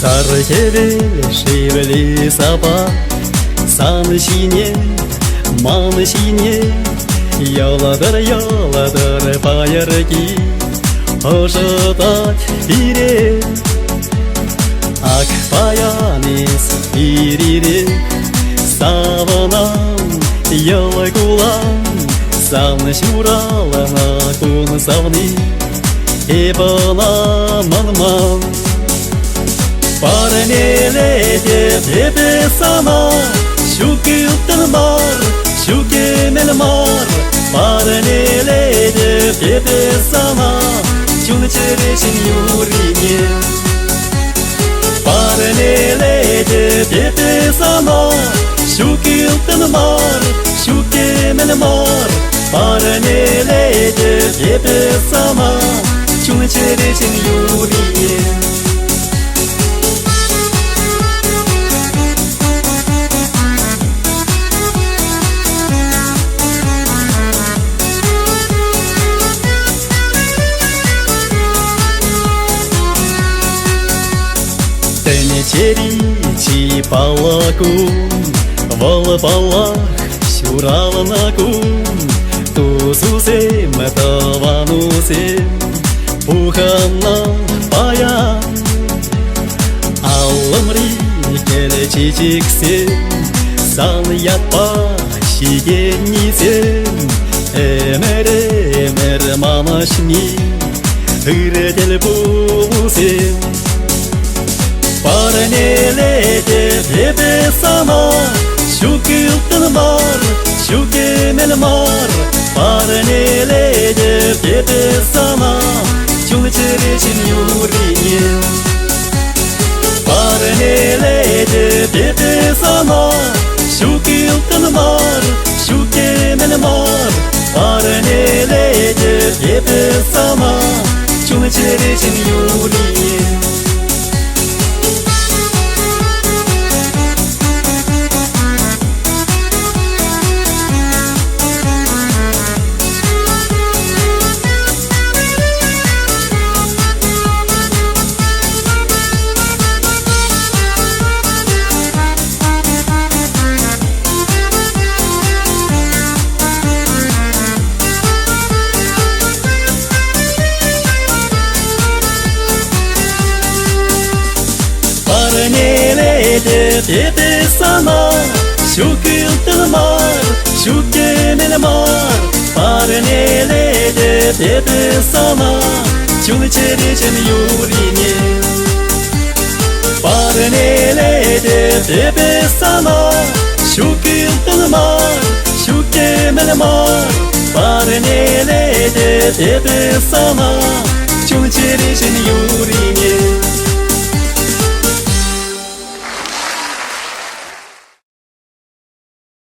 Sarkere şiveli sabah San şine, man şine Yoladır bayır ki Hoşutat biri Ak bayanis biriri Savunam yol kulan San şuralana kun savni Ebona man Парнелете тебе сама, щукилтен мар, щукемел мар. Парнелете тебе сама, чунчерешин юрине. Парнелете тебе сама, щукилтен мар, щукемел мар. Парнелете тебе сама, чунчерешин юрине. Тенечеричи палакун, волпалах сюраланакун, тусусем таванусем, ухана паян. Алымри келечичиксем, сан ятпа шигеннисем, эмер манашни, ыретел булусем. Парнелете тебе сама, щукилтен мар, щукемел мар. Парнелете тебе сама, чунчерешин юрине. Парнелете тебе сама, щукилтен мар, щукемел мар. Парнелете тебе сама, чунчерешин юрине. Парнелете тебе сама, щукилтен мар, щукемел мар. Парнелете тебе сама, чунчерешин юрине. Парнелете тебе сама, щукилтен мар, щукемел мар. Парнелете тебе сама, чунчерешин юрине.